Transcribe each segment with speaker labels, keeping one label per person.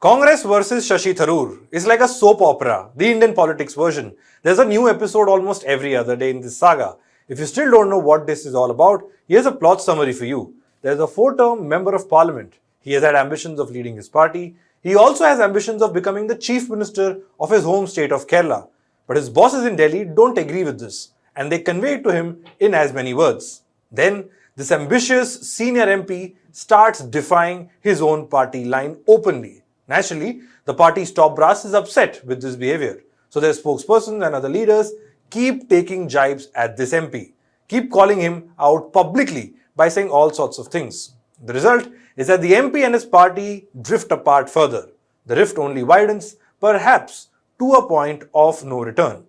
Speaker 1: Congress versus Shashi Tharoor is like a soap opera, the Indian politics version. There's a new episode almost every other day in this saga. If you still don't know what this is all about, here's a plot summary for you. There's a four-term member of parliament. He has had ambitions of leading his party. He also has ambitions of becoming the chief minister of his home state of Kerala. But his bosses in Delhi don't agree with this, and they convey it to him in as many words. Then, this ambitious senior MP starts defying his own party line openly. Naturally, the party's top brass is upset with this behavior. So their spokespersons and other leaders keep taking jibes at this MP, keep calling him out publicly by saying all sorts of things. The result is that the MP and his party drift apart further. The rift only widens, perhaps to a point of no return.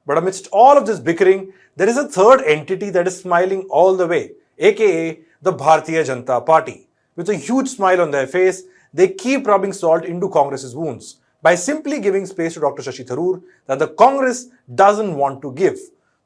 Speaker 1: But amidst all of this bickering, there is a third entity that is smiling all the way, aka the Bharatiya Janata Party. With a huge smile on their face, they keep rubbing salt into Congress's wounds by simply giving space to Dr. Shashi Tharoor that the Congress doesn't want to give.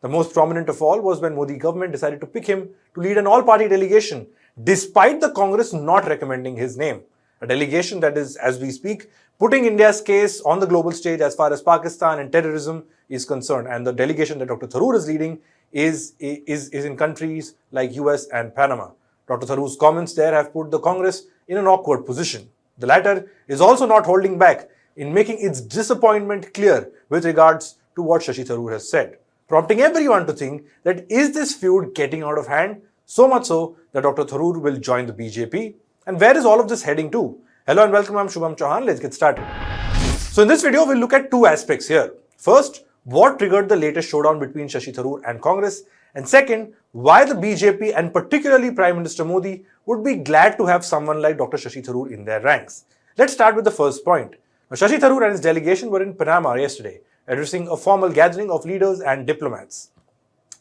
Speaker 1: The most prominent of all was when Modi government decided to pick him to lead an all-party delegation, despite the Congress not recommending his name. A delegation that is, as we speak, putting India's case on the global stage as far as Pakistan and terrorism is concerned. And the delegation that Dr. Tharoor is leading is in countries like US and Panama. Dr. Tharoor's comments there have put the Congress in an awkward position. The latter is also not holding back in making its disappointment clear with regards to what Shashi Tharoor has said, prompting everyone to think that is this feud getting out of hand, so much so that Dr. Tharoor will join the BJP? And where is all of this heading to? Hello and welcome, I'm Shubham Chauhan. Let's get started. So in this video, we'll look at two aspects here. First, what triggered the latest showdown between Shashi Tharoor and Congress? And second, why the BJP and particularly Prime Minister Modi would be glad to have someone like Dr. Shashi Tharoor in their ranks. Let's start with the first point. Now, Shashi Tharoor and his delegation were in Panama yesterday, addressing a formal gathering of leaders and diplomats.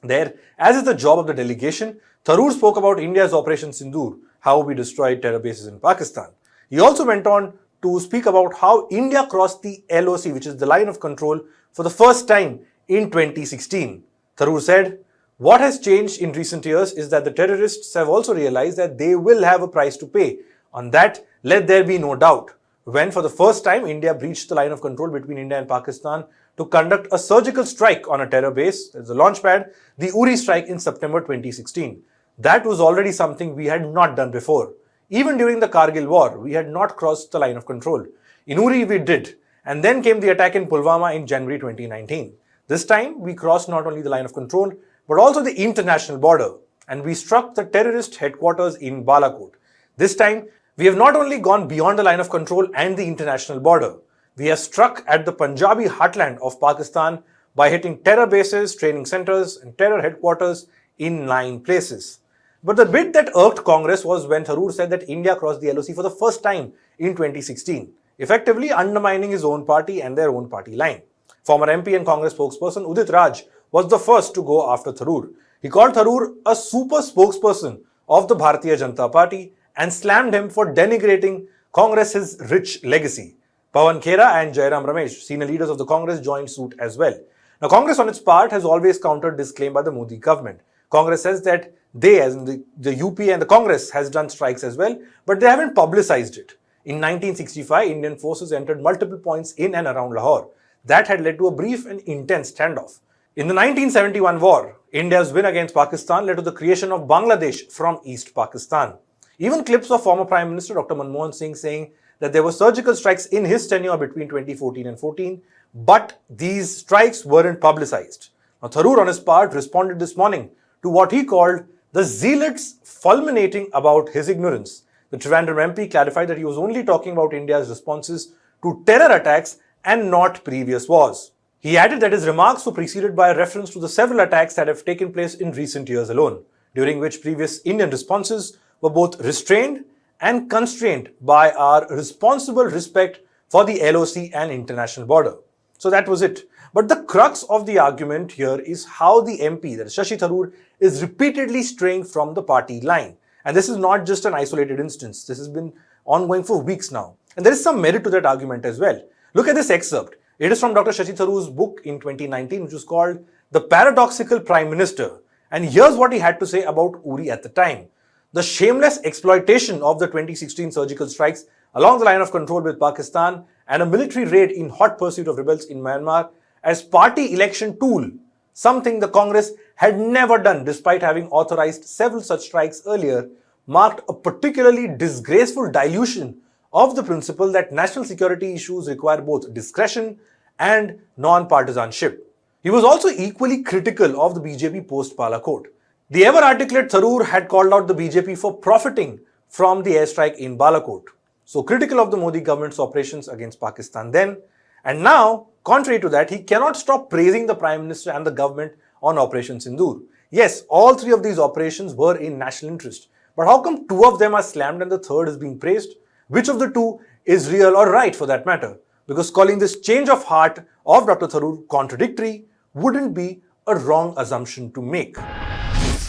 Speaker 1: There, as is the job of the delegation, Tharoor spoke about India's Operation Sindoor, how we destroyed terror bases in Pakistan. He also went on to speak about how India crossed the LOC, which is the line of control, for the first time in 2016. Tharoor said, "What has changed in recent years is that the terrorists have also realized that they will have a price to pay. On that, let there be no doubt. When for the first time India breached the line of control between India and Pakistan to conduct a surgical strike on a terror base, as a launch pad, the Uri strike in September 2016. That was already something we had not done before. Even during the Kargil war, we had not crossed the line of control. In Uri we did, and then came the attack in Pulwama in January 2019. This time, we crossed not only the line of control, but also the international border, and we struck the terrorist headquarters in Balakot. This time, we have not only gone beyond the line of control and the international border, we have struck at the Punjabi heartland of Pakistan by hitting terror bases, training centers, and terror headquarters in 9 places." But the bit that irked Congress was when Tharoor said that India crossed the LOC for the first time in 2016, effectively undermining his own party and their own party line. Former MP and Congress spokesperson Udit Raj was the first to go after Tharoor. He called Tharoor a super spokesperson of the Bharatiya Janata Party and slammed him for denigrating Congress's rich legacy. Pawan Khera and Jairam Ramesh, senior leaders of the Congress, joined suit as well. Now, Congress on its part has always countered this claim by the Modi government. Congress says that they, as in the UP and the Congress, has done strikes as well, but they haven't publicized it. In 1965, Indian forces entered multiple points in and around Lahore. That had led to a brief and intense standoff. In the 1971 war, India's win against Pakistan led to the creation of Bangladesh from East Pakistan. Even clips of former Prime Minister Dr. Manmohan Singh saying that there were surgical strikes in his tenure between 2014 and 14, but these strikes weren't publicized. Now, Tharoor on his part responded this morning to what he called the zealots fulminating about his ignorance. The Trivandrum MP clarified that he was only talking about India's responses to terror attacks and not previous wars. He added that his remarks were preceded by a reference to the several attacks that have taken place in recent years alone, during which previous Indian responses were both restrained and constrained by our responsible respect for the LOC and international border. So that was it. But the crux of the argument here is how the MP, that is Shashi Tharoor, is repeatedly straying from the party line. And this is not just an isolated instance. This has been ongoing for weeks now. And there is some merit to that argument as well. Look at this excerpt. It is from Dr. Shashi Tharoor's book in 2019, which was called The Paradoxical Prime Minister. And here's what he had to say about Uri at the time. The shameless exploitation of the 2016 surgical strikes along the line of control with Pakistan, and a military raid in hot pursuit of rebels in Myanmar as party election tool, something the Congress had never done despite having authorized several such strikes earlier, marked a particularly disgraceful dilution of the principle that national security issues require both discretion and non-partisanship. He was also equally critical of the BJP post-Palakot. The ever-articulate Tharoor had called out the BJP for profiting from the airstrike in Balakot, so critical of the Modi government's operations against Pakistan then, and now, contrary to that, he cannot stop praising the Prime Minister and the government on Operation Sindoor. Yes, all three of these operations were in national interest, but how come two of them are slammed and the third is being praised? Which of the two is real or right for that matter? Because calling this change of heart of Dr. Tharoor contradictory wouldn't be a wrong assumption to make.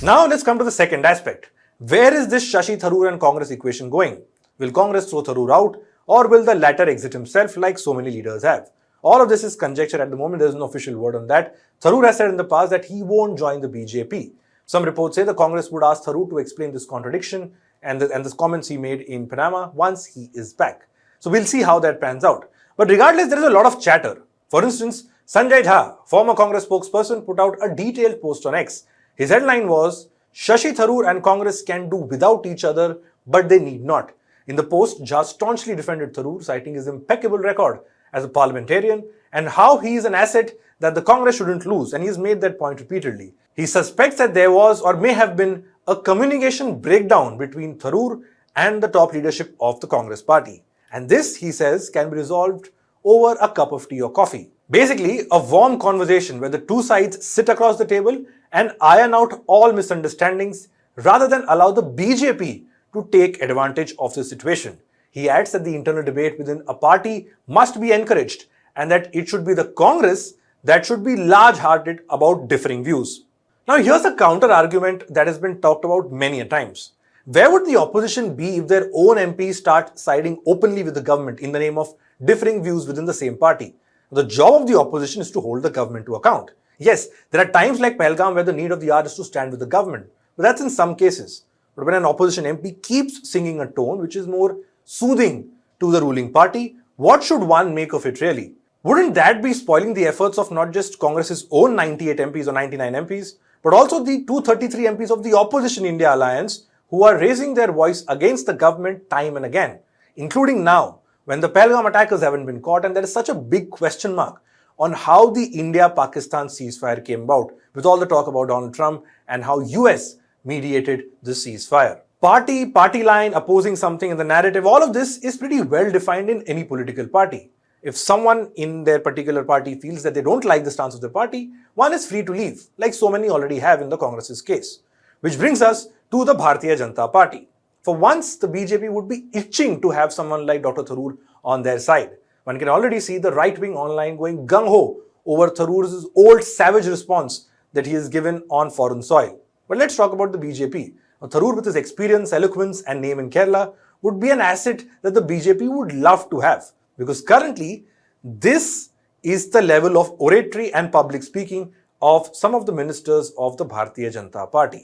Speaker 1: Now let's come to the second aspect. Where is this Shashi Tharoor and Congress equation going? Will Congress throw Tharoor out, or will the latter exit himself like so many leaders have? All of this is conjecture at the moment. There is no official word on that. Tharoor has said in the past that he won't join the BJP. Some reports say the Congress would ask Tharoor to explain this contradiction and the comments he made in Panama once he is back. So we'll see how that pans out. But regardless, there is a lot of chatter. For instance, Sanjay Jha, former Congress spokesperson, put out a detailed post on X. His headline was, Shashi Tharoor and Congress can do without each other, but they need not. In the post, Jha staunchly defended Tharoor, citing his impeccable record as a parliamentarian and how he is an asset that the Congress shouldn't lose, and he's made that point repeatedly. He suspects that there was or may have been a communication breakdown between Tharoor and the top leadership of the Congress party. And this, he says, can be resolved over a cup of tea or coffee. Basically, a warm conversation where the two sides sit across the table and iron out all misunderstandings rather than allow the BJP to take advantage of the situation. He adds that the internal debate within a party must be encouraged and that it should be the Congress that should be large-hearted about differing views. Now here's a counter-argument that has been talked about many a times. Where would the opposition be if their own MPs start siding openly with the government in the name of differing views within the same party? The job of the opposition is to hold the government to account. Yes, there are times like Pahalgam where the need of the hour is to stand with the government, but that's in some cases. But when an opposition MP keeps singing a tone which is more soothing to the ruling party, what should one make of it really? Wouldn't that be spoiling the efforts of not just Congress's own 98 MPs or 99 MPs, but also the 233 MPs of the Opposition India Alliance who are raising their voice against the government time and again, including now, when the Pahalgam attackers haven't been caught and there is such a big question mark on how the India-Pakistan ceasefire came about, with all the talk about Donald Trump and how US mediated the ceasefire. Party line, opposing something in the narrative, all of this is pretty well defined in any political party. If someone in their particular party feels that they don't like the stance of the party, one is free to leave, like so many already have in the Congress's case. Which brings us to the Bharatiya Janata Party. For once, the BJP would be itching to have someone like Dr. Tharoor on their side. One can already see the right-wing online going gung-ho over Tharoor's old savage response that he has given on foreign soil. But let's talk about the BJP. Now, Tharoor, with his experience, eloquence and name in Kerala, would be an asset that the BJP would love to have. Because currently, this is the level of oratory and public speaking of some of the ministers of the Bharatiya Janata Party.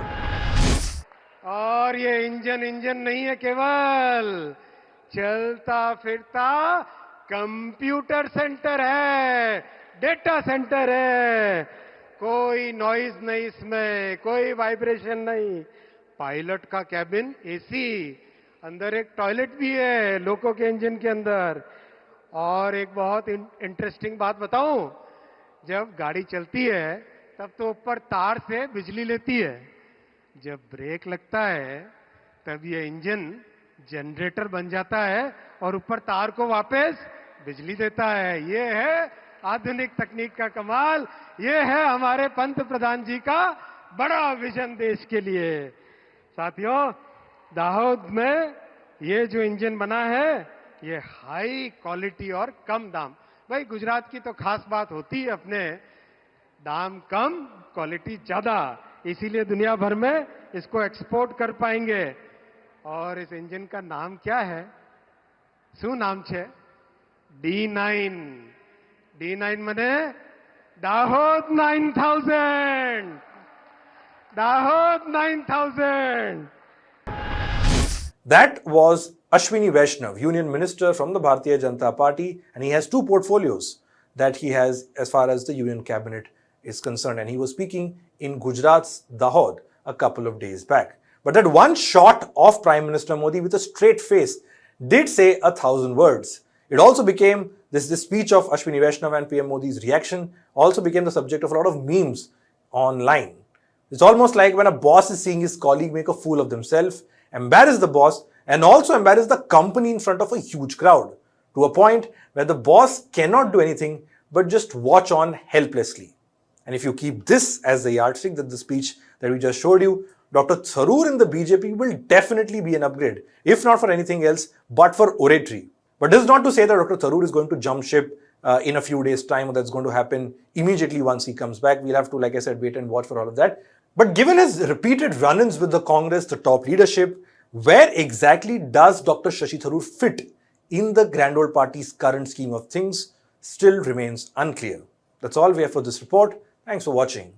Speaker 2: और ये engine नहीं है, केवल चलता फिरता computer centre है, data centre है. कोई नॉइज नहीं इसमें, कोई वाइब्रेशन नहीं. पायलट का कैबिन एसी, अंदर एक टॉयलेट भी है लोको के इंजन के अंदर. और एक बहुत इंटरेस्टिंग बात बताऊं, जब गाड़ी चलती है तब तो ऊपर तार से बिजली लेती है, जब ब्रेक लगता है तब ये इंजन जनरेटर बन जाता है और ऊपर तार को वापस बिजली देता है. ये है आधुनिक तकनीक का कमाल. ये है हमारे पंत प्रधान जी का बड़ा विजन देश के लिए. साथियों, दाहोद में ये जो इंजन बना है, ये हाई क्वालिटी और कम दाम. भाई, गुजरात की तो खास बात होती है अपने, दाम कम क्वालिटी ज्यादा, इसीलिए दुनिया भर में इसको एक्सपोर्ट कर पाएंगे. और इस इंजन का नाम क्या है? શું નામ છે? D9. D9 मने Dahod 9000. Dahod 9000.
Speaker 1: That was Ashwini Vaishnav, Union Minister from the Bharatiya Janata Party, and he has two portfolios that he has as far as the Union Cabinet is concerned. And he was speaking in Gujarat's Dahod a couple of days back. But that one shot of Prime Minister Modi with a straight face did say 1,000 words. It also became, this speech of Ashwini Vaishnav and PM Modi's reaction also became the subject of a lot of memes online. It's almost like when a boss is seeing his colleague make a fool of themselves, embarrass the boss, and also embarrass the company in front of a huge crowd, to a point where the boss cannot do anything but just watch on helplessly. And if you keep this as the yardstick, that the speech that we just showed you, Dr. Tharoor in the BJP will definitely be an upgrade, if not for anything else, but for oratory. But this is not to say that Dr. Tharoor is going to jump ship in a few days' time, or that's going to happen immediately once he comes back. We'll have to, like I said, wait and watch for all of that. But given his repeated run-ins with the Congress, the top leadership, where exactly does Dr. Shashi Tharoor fit in the Grand Old Party's current scheme of things still remains unclear. That's all we have for this report. Thanks for watching.